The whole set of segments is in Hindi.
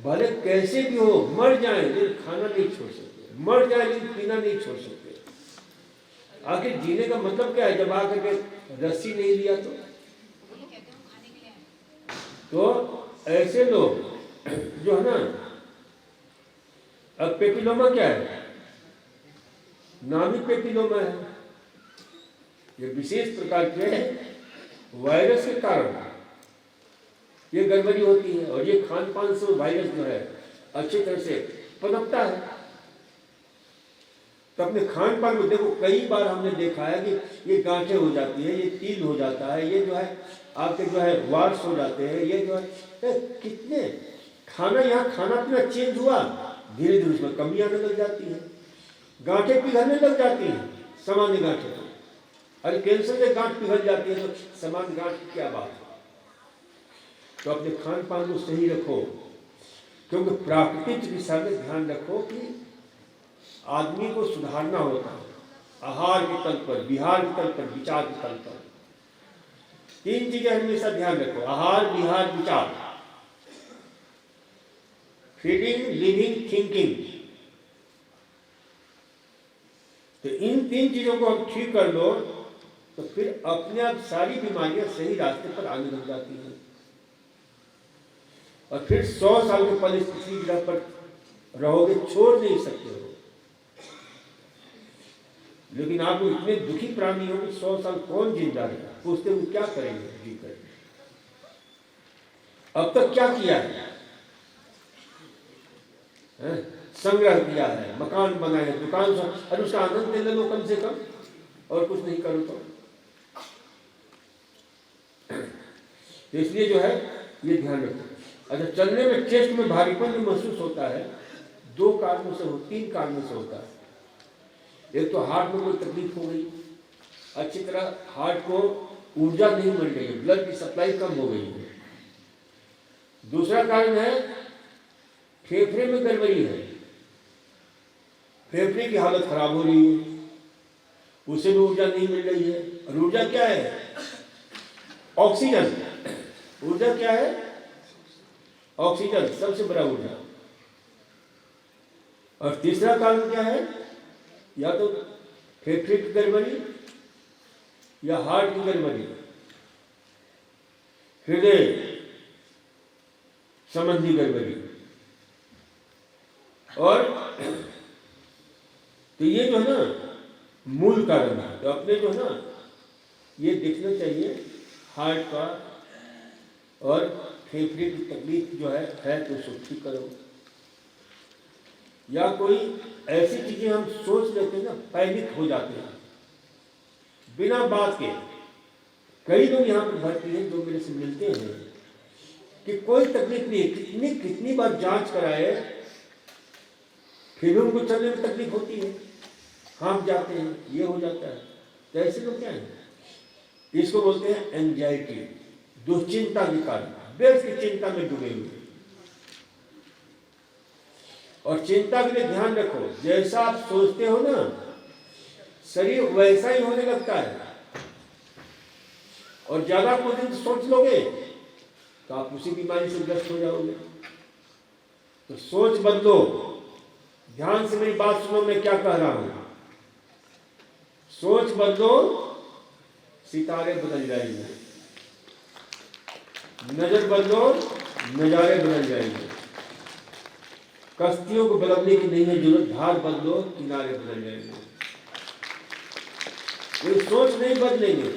भले कैसे भी हो, मर जाए लेकिन खाना नहीं छोड़ सकते, मर जाए लेकिन पीना नहीं छोड़ सकते। आखिर जीने का मतलब क्या है? जब आकर के रस्सी नहीं लिया तो ऐसे लोग जो है ना, अब पेपिलोमा क्या है? नाम ही पेपिलोमा है। ये विशेष प्रकार के वायरस के कारण ये गड़बड़ी होती है, और ये खान पान से वायरस जो है अच्छी तरह से पनपता है। तो अपने खान पान को देखो, कई बार हमने देखा है कि ये गांठें हो जाती है, ये तिल हो जाता है, ये जो है आपके जो है वार्स हो जाते हैं, ये जो है कितने खाना, यहाँ खाना पीना चेंज हुआ, धीरे धीरे उसमें कमी आने लग जाती है, गांठें पिघलने लग जाती हैं, सामान्य गांठें। अरे कैंसर से गांठ पिघल जाती है तो सामान्य गांठ की क्या बात है? तो अपने खान पान को सही रखो, क्योंकि प्राकृतिक चिकित्सा में ध्यान रखो कि आदमी को सुधारना होता है आहार के तल पर, विहार के तल पर, विचार के तल पर। 3 चीजें हमेशा ध्यान रखो: आहार, विहार, विचार, फीडिंग, लिविंग, थिंकिंग। तो इन 3 चीजों को हम ठीक कर लो तो फिर अपने आप सारी बीमारियां सही रास्ते पर आने लग जाती हैं, और फिर 100 साल के पल किसी जगह पर रहोगे, छोड़ नहीं सकते हो। लेकिन आप इतने दुखी प्राणी हो कि 100 साल कौन जिंदा रहेगा? पूछते हुए क्या करेंगे जी कर? अब तक क्या किया है? संग्रह किया है, मकान बनाए हैं, दुकान से, अरे उसका आनंद ले लो कम से कम, और कुछ नहीं करो तो इसलिए जो है ये ध्यान रखो। अच्छा, चलने में चेस्ट में भारीपन भी महसूस होता है, 2 कारणों से 3 कारणों से होता है। एक तो हार्ट में कोई तकलीफ हो गई, अच्छी तरह हार्ट को ऊर्जा नहीं मिल रही है, ब्लड की सप्लाई कम हो गई है। दूसरा कारण है फेफड़े में गड़बड़ी है, फेफड़े की हालत खराब हो रही है, उसे भी ऊर्जा नहीं मिल रही है। और ऊर्जा क्या है? ऑक्सीजन। ऊर्जा क्या है? ऑक्सीजन, सबसे बड़ा ऊर्जा। और तीसरा कारण क्या है? या तो फेफड़े की गड़बड़ी, या हार्ट की गड़बड़ी, हृदय संबंधी गड़बड़ी। और तो ये जो है ना मूल कारण है। तो अपने जो है ना ये देखना चाहिए हार्ट का और फेफड़े की तकलीफ जो है तो उसको ठीक करो। या कोई ऐसी चीजें हम सोच लेते हैं ना, पैनिक हो जाते हैं बिना बात के। कई लोग यहाँ पर भर्ती हैं जो मेरे से मिलते हैं कि कोई तकलीफ नहीं, कितनी बार जांच कराए फिर भी उनको चलने में तकलीफ होती है, हाथ जाते हैं, ये हो जाता है। तो ऐसे लोग क्या है? इसको बोलते हैं एंजाइटी, दुश्चिंता के कारण, व्यर्थ की चिंता में डूबे हुए। और चिंता के लिए ध्यान रखो, जैसा आप सोचते हो ना शरीर वैसा ही होने लगता है। और ज्यादा कुछ दिन सोच लोगे तो आप उसी बीमारी से ग्रस्त हो जाओगे। तो सोच बदलो। ध्यान से मेरी बात सुनो, मैं क्या कह रहा हूं। सोच बदलो, सितारे बदल जाएंगे। नजर बदलो, नजारे बदल जाएंगे। कश्तियों को बदलने की नहीं है जरूरत, धार बदलो, किनारे बदल जाएंगे। ये सोच नहीं बदलेंगे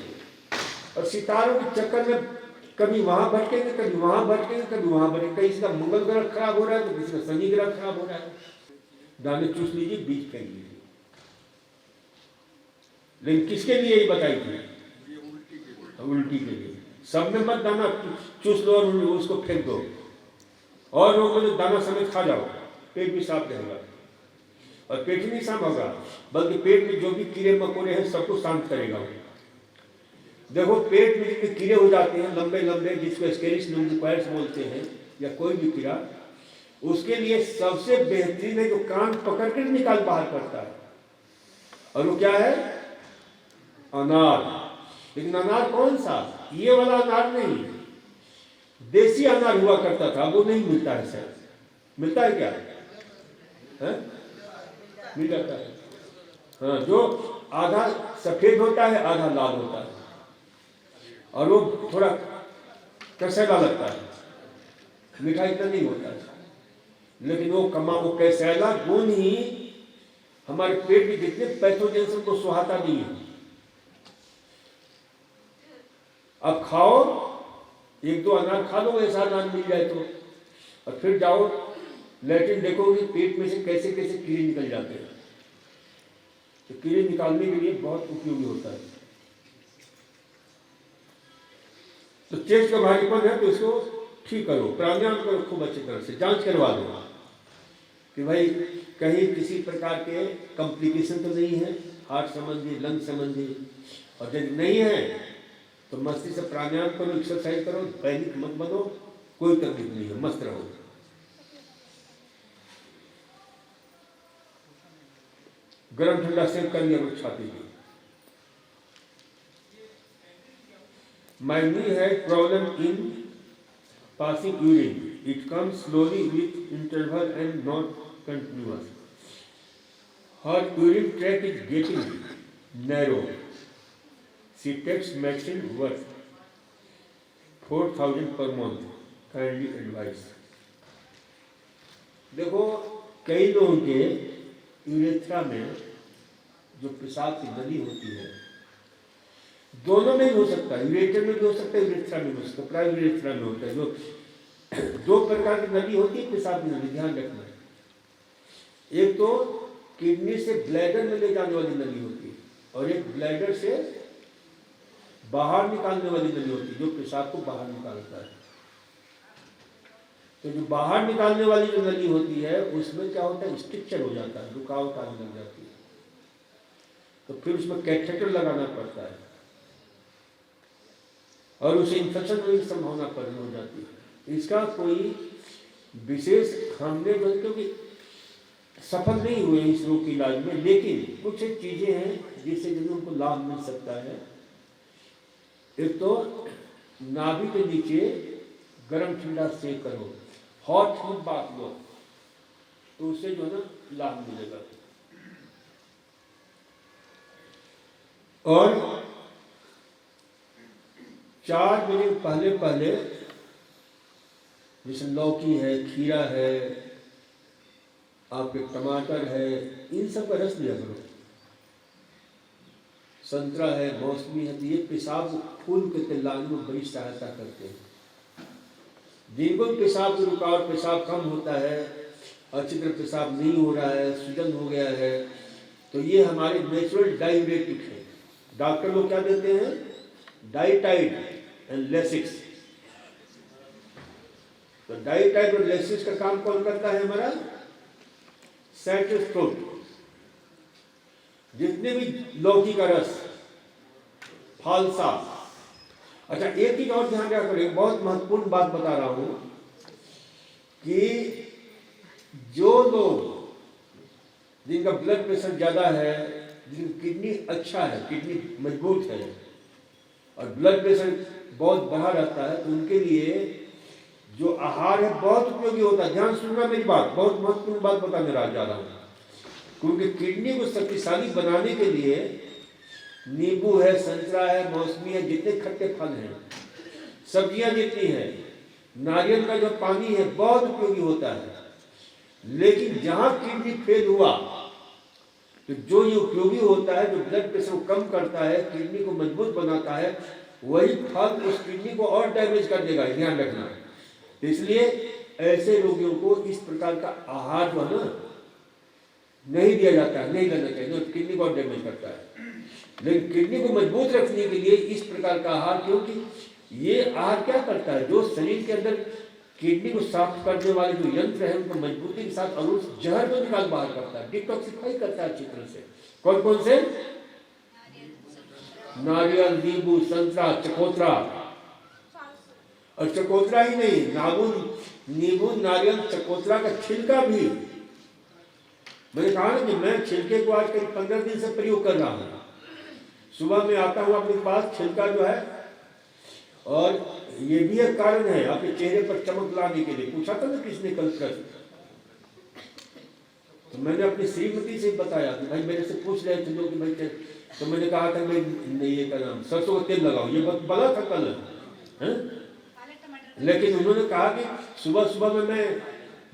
और सितारों के चक्कर में कभी वहां भटकेंगे, कभी वहां भटकेंगे, कभी वहां भटकेंगे। कहीं इसका मंगल ग्रह खराब हो रहा है तो किसी का शनि ग्रह खराब हो रहा है। दाने चूस लीजिए, बीज फेंक लीजिए। लेकिन किसके लिए ये बताई थी? उल्टी के लिए। सब में मत दाना चूस लो और उसको फेंक दो, और लोगों को दाना समेत खा जाओ, पेट भी साफ रहेगा। और पेट ही नहीं साफ होगा बल्कि पेट में जो भी कीड़े मकोड़े हैं सबको शांत करेगा। देखो पेट में जितने कीड़े हो जाते हैं लंबे लंबे, जिसको स्केरिस न्यूक्लियस बोलते हैं, या कोई भी कीड़ा, उसके लिए सबसे बेहतरीन है जो कान पकड़ कर निकाल बाहर करता है, और वो क्या है? अनार। लेकिन अनार कौन सा? ये वाला अनार नहीं, देसी अनार हुआ करता था, वो नहीं मिलता है सर। मिलता है क्या है? मिल जाता है। हाँ, जो आधा सफेद होता है आधा लाल होता है और वो थोड़ा कसैला लगता है, मीठा इतना नहीं होता है, लेकिन वो कसैला गुण ही हमारे पेट में जितने पैथोजन से उनको सुहाता नहीं है। अब खाओ, एक दो अनार खा लो, ऐसा अनार मिल जाए तो, और फिर जाओ लेकिन देखोगे पेट में से कैसे कैसे कीड़े निकल जाते हैं। तो कीड़े निकालने के लिए बहुत उपयोगी होता है। तो चेस्ट का भारीपन है तो इसको ठीक करो, प्राणायाम करो, खूब अच्छी तरह से जांच करवा दो कि भाई कहीं किसी प्रकार के कॉम्प्लिकेशन तो नहीं है, हार्ट संबंधी, लंग संबंधी। और यदि नहीं है तो मस्ती से प्राणायाम करो, एक्सरसाइज करो, पैनिक मत बनो, कोई तकलीफ नहीं है, मस्त रहो। गरम ठंडा सेक कर लिया छाती की। My knee had problem in passing urine. It comes slowly with interval and not continuous. Her urine tract is getting narrow. She takes medicine worth 4,000 per month. Kindly advice. देखो कई लोगों के यूरेथ्रा में जो पेशाब की नली होती है, दोनों में भी हो सकता है, यूरेटर में भी हो सकता है, यूरेथ्रा में भी हो सकता है, प्राइमरी यूरेथ्रा में होता है। जो दो प्रकार की नली होती है पेशाब की नली, ध्यान रखना। एक तो किडनी से ब्लैडर में ले जाने वाली नली होती है और एक ब्लैडर से बाहर निकालने वाली नली होती है, जो पेशाब को बाहर निकालता है। तो जो बाहर निकालने वाली जो नली होती है उसमें क्या होता है, स्ट्रक्चर हो जाता है, रुकावट आने लग जाती है, तो फिर उसमें कैथेटर लगाना पड़ता है और उसे इन्फेक्शन होने की संभावना पैदा हो जाती है। इसका कोई विशेष हमने क्योंकि सफल नहीं हुए इस रोग के इलाज में, लेकिन कुछ चीजें हैं जिससे जरूर उनको लाभ मिल सकता है। एक तो नाभि के नीचे गर्म ठंडा सेक करो, हॉट फूड बात लो, तो उससे जो है ना लाभ मिलेगा। और 4 महीने पहले जैसे लौकी है, खीरा है, आपके टमाटर है, इन सब का रस लिया करो। संतरा है, मौसमी है, तो ये पेशाब फूल के तिल्लाने में बड़ी सहायता करते हैं। जिनको पेशाब की रुकावट, पेशाब कम होता है, अच्छी तरह पेशाब नहीं हो रहा है, सूजन हो गया है, तो ये हमारे नेचुरल डायूरेटिक है। डॉक्टर लोग क्या देते हैं, डाइटाइड एंड लेसिक्स। तो डाइटाइड और लेसिक्स का काम कौन करता है, हमारा साइट्रस। जितने भी लौकी का रस, फालसा। अच्छा, एक चीज और ध्यान रखा करें, बहुत महत्वपूर्ण बात बता रहा हूं कि जो लोग जिनका ब्लड प्रेशर ज्यादा है, जिनकी किडनी अच्छा है, किडनी मजबूत है और ब्लड प्रेशर बहुत बढ़ा रहता है, तो उनके लिए जो आहार है बहुत उपयोगी होता है। ध्यान सुनना मेरी बात, बहुत महत्वपूर्ण बात बताने जा रहा हूँ। क्योंकि किडनी को शक्तिशाली बनाने के लिए नींबू है, संतरा है, मौसमी है, जितने खट्टे फल हैं, सब्जियां जितनी हैं, नारियल का जो पानी है बहुत उपयोगी होता है। लेकिन जहां किडनी फेल हुआ तो जो ये उपयोगी होता है, जो ब्लड प्रेशर को कम करता है, किडनी को मजबूत बनाता है, वही फल उस किडनी को और डैमेज कर देगा, ध्यान रखना। इसलिए ऐसे रोगियों को इस प्रकार का आहार जो है ना नहीं दिया जाता है, नहीं लेना चाहिए, जो किडनी को डैमेज करता है। लेकिन किडनी को मजबूत रखने के लिए इस प्रकार का आहार, क्योंकि ये आहार क्या करता है, जो शरीर के अंदर किडनी को साफ करने वाले जो यंत्र है उनको मजबूती के साथ और उस जहर को निकाल बाहर करता है, डिटॉक्सिफाई करता है अच्छी तरह से। कौन कौन से, नारियल, नींबू, संतरा, चकोतरा। और चकोतरा ही नहीं, नींबू, नारियल, चकोतरा का छिलका भी। मैंने कहा ना कि मैं छिलके को आज करीब 15 दिन से प्रयोग कर रहा हूँ। सुबह में आता हूँ अपने पास, छिलका जो है, और ये भी एक कारण है आपके चेहरे पर चमक लाने के लिए। पूछा था ना किसने कल कर, तो मैंने अपनी श्रीमती से बताया कि भाई मेरे से पूछ रहे थे लोग कि भाई तो मैंने कहा था मैं ये का नाम सरसों का तेल लगाओ, ये बड़ा था कल है? लेकिन उन्होंने कहा कि सुबह सुबह में मैं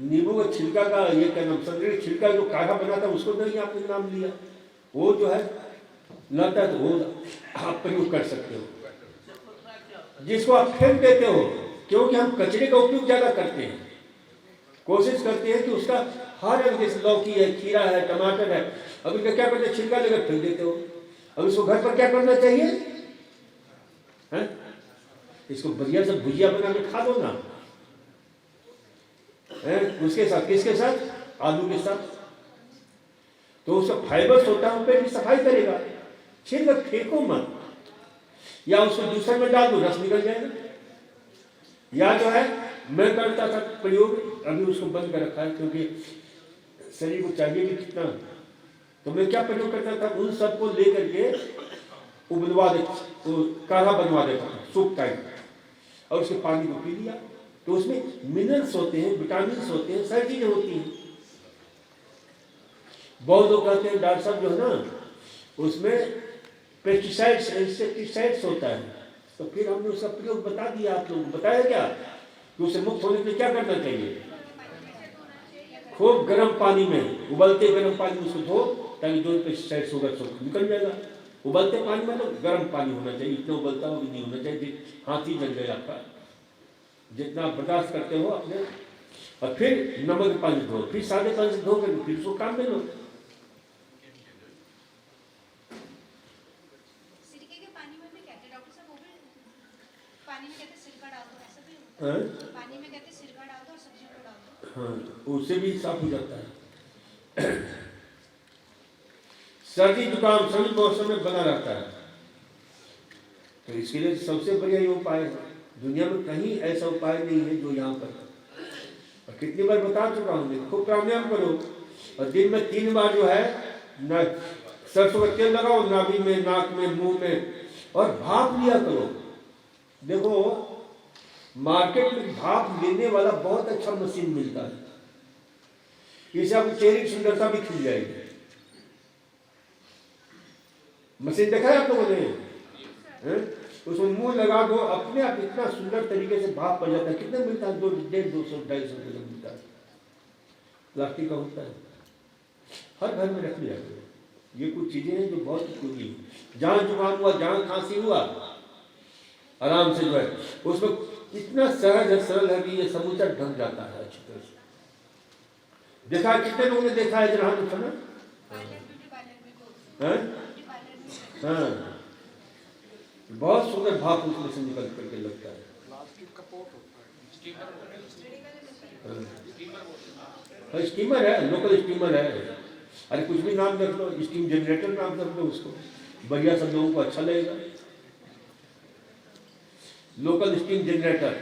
नींबू का छिलका का ये क्या नाम संतरे का छिलका जो काढ़ा बना था उसको नहीं आपने नाम लिया, वो जो है लाता है तो वो आप प्रयोग कर सकते हो, जिसको आप फेंक देते हो, क्योंकि हम कचरे का उपयोग ज्यादा करते हैं, कोशिश करते हैं कि उसका हर एक जैसे लौकी है, खीरा है, टमाटर है, अब इनका क्या करते हैं छिलका लेकर फेंक देते हो। अब इसको घर पर क्या करना चाहिए है? इसको बढ़िया से भुजिया बना के खा दो ना है? उसके साथ किसके साथ? आलू के साथ, तो उसका फाइबर्स होता है, पेट की सफाई करेगा। छिलका फेंको मत, या उसको जूसर में डाल दो, रस निकल जाएगा। या जो है मैं करता था प्रयोग, अभी उसको बंद कर रखा है क्योंकि शरीर को चाहिए भी कितना, तो मैं क्या प्रयोग करता था, उन सबको लेकर के उबलवा देता, काढ़ा बनवा देता था सूप टाइप, और उसके पानी को पी लिया, तो उसमें मिनरल्स होते हैं, विटामिन होते हैं, सारी चीजें होती हैं। बहुत लोग कहते हैं डॉक्टर साहब जो है ना उसमें पेस्टिसाइड्स इंसेक्टिसाइड्स होता है, तो फिर हमने उसका प्रयोग बता दिया, आप लोगों को बताया क्या कि उसे मुक्त होने के लिए क्या करना चाहिए, खूब गर्म पानी में, उबलते गर्म पानी में उसको धो, ताकि जो पेस्टिसाइड्स होगा सब निकल जाएगा। उबलते पानी में तो गर्म पानी होना चाहिए, इतना उबलता हो भी नहीं होना चाहिए, हाथ ही जल जाए आपका, जितना आप बर्दाश्त करते हो अपने, और फिर नमक पानी धो, फिर सादे पानी से धो कर फिर उसको काम में लो। पानी में कहते सिरका डाल दो और सब्जी को डाल दो, हाँ उससे भी साफ हो जाता है। सर्दी जुकाम सभी मौसम में बना रहता है, तो इसके लिए सबसे बढ़िया ये उपाय है, दुनिया में कहीं ऐसा उपाय नहीं है जो यहाँ पर, और कितनी बार बता चुका हूँ, खूब प्राणायाम करो, और दिन में 3 बार जो है न सरसों का तेल लगाओ नाभि में, नाक में, मुंह में, और भाप लिया करो। देखो मार्केट में भाप लेने वाला बहुत अच्छा मशीन मिलता है, इससे आपको चेहरे की सुंदरता भी खिल जाएगी। मशीन देखा है आप लोगों ने? उसमें मुंह लगा दो, अपने आप इतना सुंदर तरीके से भाप पड़ जाता है। कितना मिलता है? 200-250 रुपये का मिलता है, प्लास्टिक का होता है, हर घर में रख लिया करो। ये कुछ चीजें हैं जो बहुत उपयोगी है। जहाँ जुकाम हुआ, जहाँ खांसी हुआ, आराम से जो है उसमें इतना सहज है, सरल है कि ये समूचा ढक जाता है अच्छी तरह से। देखा कितने लोगों ने देखा है जहाँ तो ना, हाँ बहुत सुंदर भाप उसमें से निकल करके लगता है। स्टीमर है, लोकल स्टीमर है, अरे कुछ भी नाम रख लो, स्टीम जनरेटर नाम रख लो उसको, बढ़िया सब लोगों को अच्छा लगेगा। लोकल स्टीम जनरेटर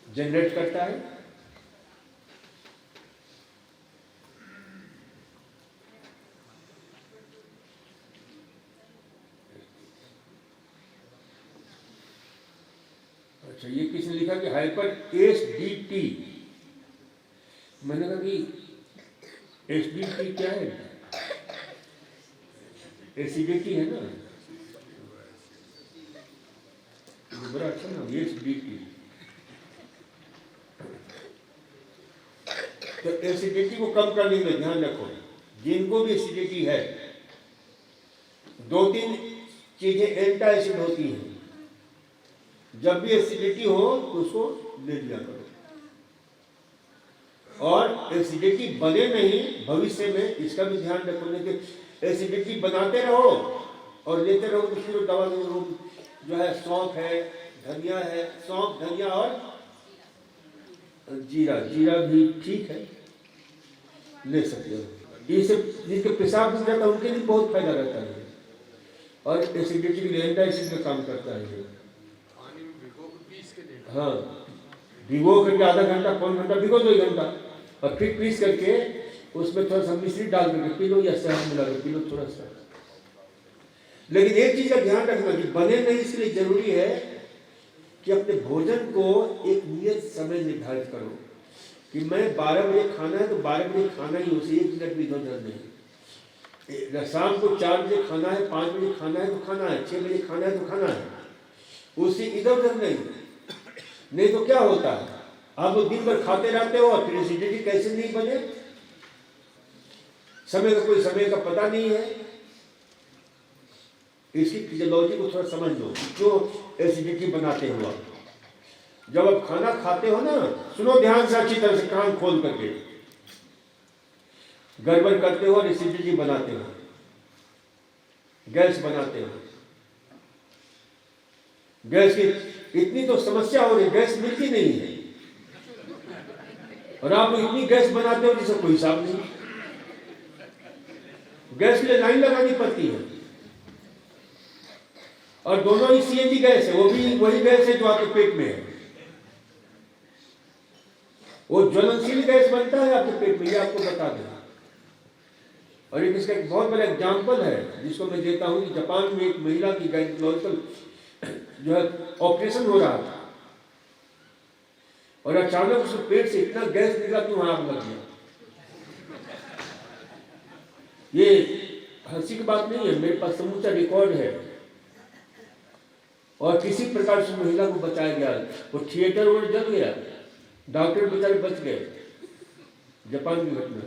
जनरेट करता है। अच्छा, ये किसने लिखा कि हाइपर एसिडिटी, मैंने कहा कि एसिडिटी क्या है? एसिडिटी है ना, बड़ा अच्छा ना, एसिडिटी। तो एसिडिटी को कम करने में ध्यान रखो, जिनको भी एसिडिटी है 2-3 चीजें एंटा एसिड होती हैं, जब भी एसिडिटी हो तो उसको ले लिया करो। और एसिडिटी बने नहीं भविष्य में, इसका भी ध्यान रखो, लेकिन एसिडिटी बनाते रहो और लेते रहो तो फिर दवा जो है सौंफ है, धनिया है, सौंफ, धनिया और जीरा, जीरा भी ठीक है, ले सकते हो। ये सब जिनके पेशाब रुक जाता है उनके लिए बहुत फायदा रहता है, और एसिडिटी के लिए एंटा एसिड का काम करता है। हाँ, भिगो करके आधा घंटा, पौन घंटा भिगो, 2 घंटा, और फिर पीस करके उसमें थोड़ा सा मिश्री डाल करके पी लो, या शहद मिला कर पी लो थोड़ा सा। लेकिन एक चीज का ध्यान रखना कि बने नहीं, इसलिए जरूरी है कि अपने भोजन को एक नियत समय निर्धारित करो। कि मैं 12 बजे खाना है तो 12 बजे खाना ही, उसे 1 मिनट भी इधर उधर नहीं। शाम को 4 बजे खाना है, 5 बजे खाना है तो खाना है, 6 बजे खाना है तो खाना है, उसे इधर उधर नहीं तो क्या होता है, आप वो दिन भर खाते रहते हो और फिर एसिडिटी कैसे नहीं बने? समय का कोई समय का पता नहीं है। इसकी फिजियोलॉजी को थोड़ा समझ लो, क्यों एसिडिटी बनाते हो आप। जब आप खाना खाते हो ना, सुनो ध्यान से, अच्छी तरह से कान खोल करके, गड़बड़ करते हो और एसिडिटी बनाते हो, गैस बनाते हो। गैस की इतनी तो समस्या हो रही, गैस मिलती नहीं है और आप इतनी गैस बनाते हो जिसका कोई हिसाब नहीं। गैस के लिए लाइन लगानी पड़ती है और दोनों ही सीएनजी गैस है, वो भी वही गैस है जो आपके पेट में है। वो ज्वलनशील गैस बनता है आपके पेट में, ये आपको बता दें। और एक इसका एक बहुत बड़ा एग्जाम्पल है जिसको मैं देता हूँ कि जापान में एक महिला की गायनेकोलॉजिकल जो है ऑपरेशन हो रहा था और अचानक उसके पेट से इतना गैस निकला कि वहां आग लग गया। ये हंसी की बात नहीं है, मेरे पास समूचा रिकॉर्ड है। और किसी प्रकार से महिला को बचाया गया, वो थिएटर और जल गया, डॉक्टर बेचारे बच गए। जापान की घटना।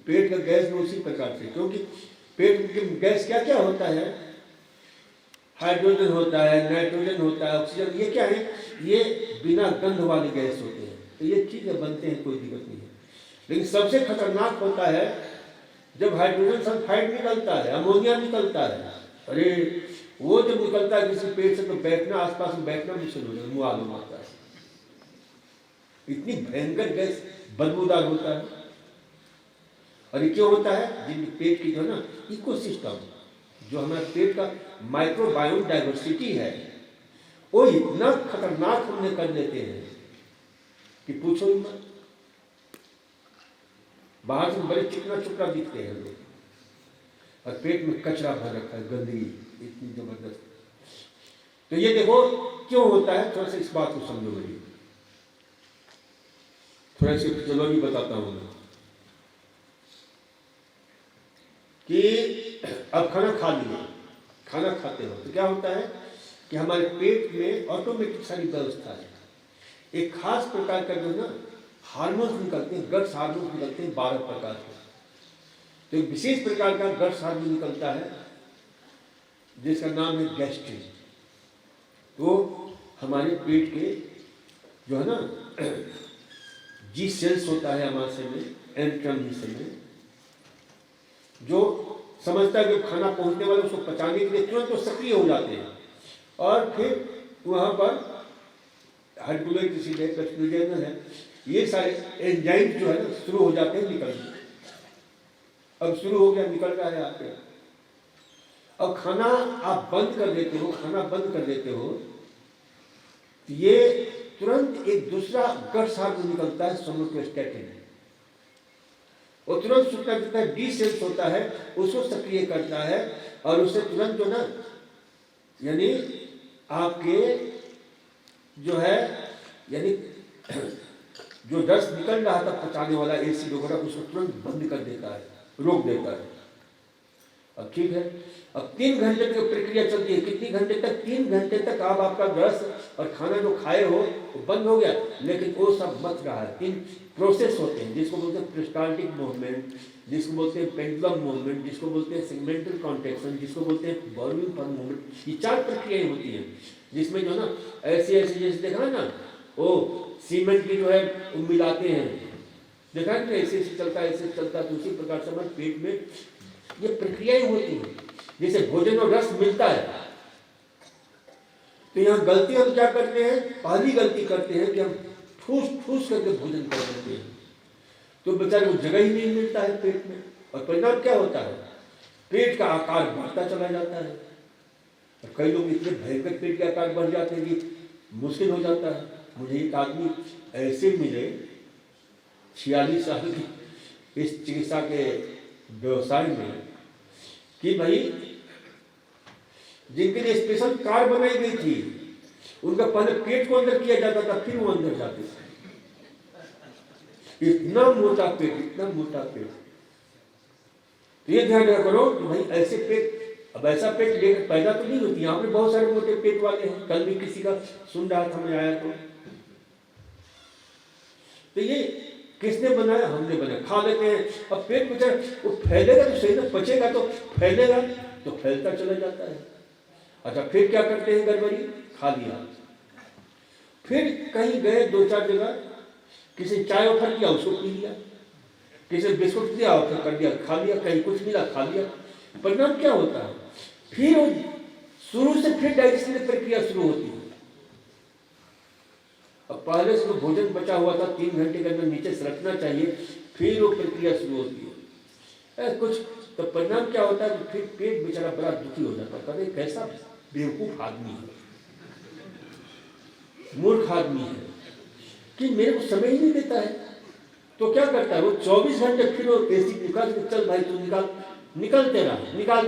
पेट का गैस में उसी प्रकार से, क्योंकि पेट में गैस क्या क्या होता है, हाइड्रोजन होता है, नाइट्रोजन होता है, ऑक्सीजन, ये क्या है, ये बिना गंध वाले गैस होते हैं। तो ये चीजें बनते हैं, कोई दिक्कत नहीं है। लेकिन सबसे खतरनाक होता है जब हाइड्रोजन सल्फाइड निकलता है, अमोनिया निकलता है। अरे वो जब निकलता है किसी पेट से तो बैठना, आसपास में बैठना मुश्किल हो जाता है, मालूम आता है। इतनी भयंकर गैस बदबूदार होता है। और ये क्यों होता है? जिनके पेट की जो है ना इकोसिस्टम, जो हमारे पेट का माइक्रोबायोम डाइवर्सिटी है, वो इतना खतरनाक हमने कर लेते हैं कि पूछो ही मत। बाहर से बड़े चिकना चुपड़ा दिखते हैं लोग और पेट में कचरा भर रखा है, गंदगी इतनी जबरदस्त। तो ये देखो क्यों होता है, थोड़ा सा इस बात को समझो मेरी, थोड़ा सी फिजियोलॉजी बताता हूं मैं। कि अब खाना खा लिया, खाना खाते हो तो क्या होता है कि हमारे पेट में ऑटोमेटिक सारी व्यवस्था है। एक खास प्रकार का जो ना हार्मोन्स निकलते हैं, गट्स हार्मोन्स निकलते हैं 12 प्रकार के। तो एक विशेष प्रकार का गट्स हार्मोन निकलता है जिसका नाम है गैस्ट्रिन। तो हमारे पेट के जो है ना जी सेल्स होता है हमारे में, एंट्रम हिस्से में, जो समझता है कि खाना पहुंचने वाला उसको पचाने के लिए तुरंत तो सक्रिय हो जाते हैं और फिर वहां पर हाइड्रोलाइट है, ये सारे एंजाइम जो है ना शुरू हो जाते हैं निकलने। अब शुरू हो गया, निकल रहा है आपके। अब खाना आप बंद कर देते हो, खाना बंद कर देते हो, ये तुरंत एक दूसरा गट्स हार्मोन निकलता है, सोमेटोस्टैटिन। वो तुरंत सूचना देता है, डी सेल्स होता है, उसको सक्रिय करता है और उससे तुरंत जो ना यानी आपके जो है यानी जो रस निकल रहा था पचाने वाला एसिड वगैरह, उसको तुरंत बंद कर देता है, रोक देता है। अब ठीक है, अब 3 घंटे की प्रक्रिया चलती है। कितनी घंटे तक? 3 घंटे तक आप आपका रस और खाना जो खाए हो वो बंद हो गया, लेकिन वो सब मच रहा है। 3 प्रोसेस होते हैं जिसको बोलते हैं पेरिस्टाल्टिक मूवमेंट, जिसको बोलते हैं पेंडुलम मूवमेंट, जिसको बोलते हैं सेगमेंटल कॉन्ट्रैक्शन, जिसको बोलते हैं बॉर्निंग पर मूवमेंट। ये 4 प्रक्रियाएं होती हैं जिसमें जो ना ऐसे ऐसे जैसे देखा ना वो सीमेंट की जो है वो मिलाते हैं, देखा ना ऐसे ऐसे चलता है, ऐसे चलता है। तो उसी प्रकार से हमारे पेट में ये प्रक्रियाएं होती हैं, जैसे भोजन और रस मिलता है। तो यहाँ गलती हम क्या करते हैं? पहली गलती करते हैं कि हम ठूस ठूस करके भोजन कर देते हैं, तो बेचारे को जगह ही नहीं मिलता है पेट में। और परिणाम क्या होता है? पेट का आकार बढ़ता चला जाता है। और कई लोग इतने भयंकर पेट के आकार बढ़ जाते हैं कि मुश्किल हो जाता है। मुझे एक आदमी ऐसे मिले 46 साल की इस चिकित्सा के व्यवसाय में कि भाई जिनके लिए स्पेशल कार बनाई गई थी, उनका पहले पेट को अंदर किया जाता था, फिर वो अंदर जाते थे। इतना मोटा पेट, इतना मोटा पेट। तो ये ध्यान रखा करो कि भाई ऐसे पेट, अब ऐसा पेट लेकर पैदा तो नहीं होती। यहाँ पे बहुत सारे मोटे पेट वाले हैं, कल भी किसी का सुन रहा था मैं आया तो ये किसने बनाया? हमने बनाया। खा लेते हैं, अब पेट बेचारा वो फैलेगा तो सही ना, पचेगा तो फैलेगा, तो फैलता चला जाता है। अच्छा, फिर क्या करते हैं? गड़बड़ी, खा लिया, फिर कहीं गए 2-4 जगह, किसी चाय ऑफर किया, उसको पी लिया, किसी बिस्कुट दिया ऑफर कर दिया, खा लिया, कहीं कुछ मिला, खा लिया। परिणाम क्या होता है? फिर वो शुरू से फिर डाइजेशन की प्रक्रिया शुरू होती है। अब पहले से तो भोजन बचा हुआ था, 3 घंटे के अंदर नीचे से रखना चाहिए, फिर वो प्रक्रिया शुरू होती है कुछ। तो परिणाम क्या होता है? फिर पेट बेचारा बड़ा दुखी हो जाता है, कहते कैसा बेवकूफ आदमी है, मूर्ख आदमी है कि मेरे को समय ही नहीं देता है। तो क्या करता है वो? 24 घंटे फिर वो एसिड निकाल के, चल भाई तू निकाल, निकालते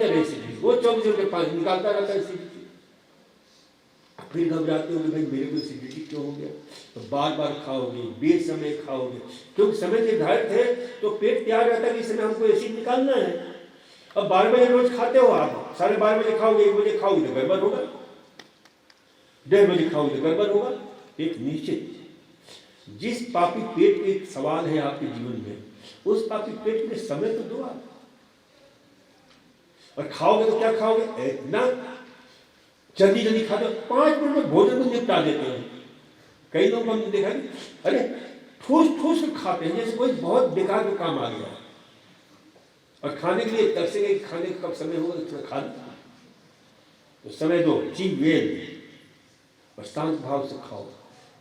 रहे एसिड, वो 24 घंटे पानी निकालता रहता है एसिड। फिर घबराते होंगे, भाई मेरे को एसिडिटी क्यों हो गया? तो बार बार खाओगे, बेसमय खाओगे, क्योंकि समय निर्धारित है तो पेट तैयार रहता है कि इस समय हमको एसिड निकालना है। अब 12 बजे रोज खाते हो आप, 12:30 बजे खाओगे, 1 बजे खाओगे तो गड़बड़ होगा, 1:30 बजे खाओगे तो गड़बड़ होगा। एक निश्चित, जिस पापी पेट के सवाल है आपके जीवन में, उस पापी पेट में समय तो दो आप। और खाओगे तो क्या खाओगे? इतना जल्दी जल्दी खाते हो, 5 मिनट में भोजन को निपटा देते हैं। कई लोग हमने देखा कि अरे ठूस ठूस के खाते हैं, जैसे कोई बहुत बेकार का काम आ गया, और खाने के लिए तरसेंगे, खाने का कब समय होगा तो खा लो, तो समय दो, चीज वेल, और शांत भाव से खाओ।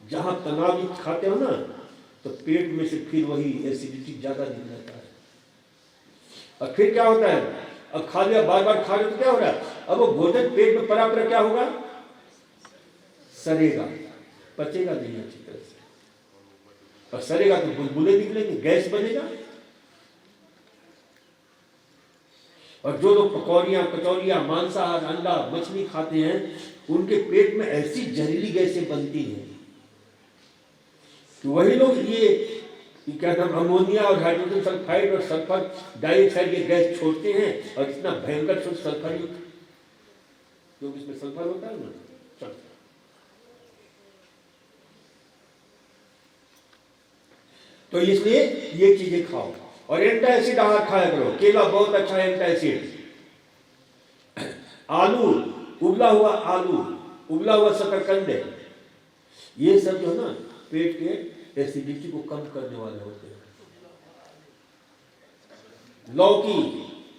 जहां तनाव युक्त खाते हो ना, तो पेट में से फिर वही एसिडिटी ज्यादा दिख जाता है। और फिर क्या होता है? अब खा लिया, बार बार खा रहे तो क्या हो रहा है? अब वो भोजन पेट में पड़ा क्या होगा? सड़ेगा, पचेगा नहीं अच्छी तरह से, और सड़ेगा तो बुलबुले निकलेंगे, गैस बनेगा। और जो लोग पकौड़ियाँ, कचौड़ियाँ, मांसाहार, अंडा, मछली खाते हैं, उनके पेट में ऐसी जहरीली गैसें बनती हैं कि वही लोग ये क्या नाम, अमोनिया और हाइड्रोजन सल्फाइड और सल्फर डाइऑक्साइड के गैस छोड़ते हैं, और इतना भयंकर शुद्ध सल्फर युक्त, क्योंकि इसमें सल्फर होता है ना। तो इसलिए ये चीजें खाओ, और एंटासिड आहार खाया करो। केला बहुत अच्छा है एंटासिड, आलू, उबला हुआ आलू, उबला हुआ शकरकंद, ये सब जो है ना पेट के एसिडिटी को कम करने वाले होते हैं। लौकी,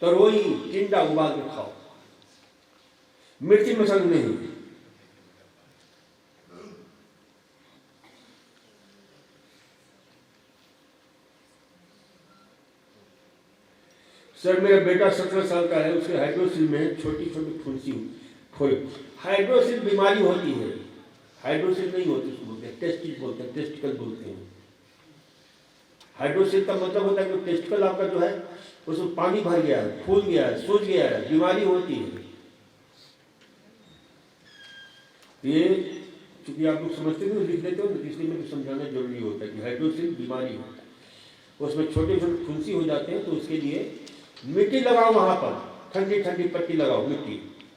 तरोई, टिंडा उबाल के खाओ, मिर्ची मसाला नहीं। सर मेरा बेटा 17 साल का है, उसके हाइड्रोसिल में छोटी छोटी फुंसी, हाइड्रोसिल बीमारी होती है, हाइड्रोसिल नहीं होती, उसको बोलते हैं टेस्टिस, बोलते हैं टेस्टिकल बोलते हैं। हाइड्रोसिल का मतलब होता है कि टेस्टिकल आपका जो है उसमें पानी भर गया है, फूल गया है, सूज गया है, बीमारी होती है। ये चूंकि आप लोग समझते हो लिख लेते हो, इसलिए मेरे को समझाना जरूरी होता है कि हाइड्रोसिल बीमारी होता है, उसमें छोटे छोटे फुंसी हो जाते हैं। तो उसके लिए मिट्टी लगाओ, वहां पर ठंडी ठंडी पट्टी लगाओ, मिट्टी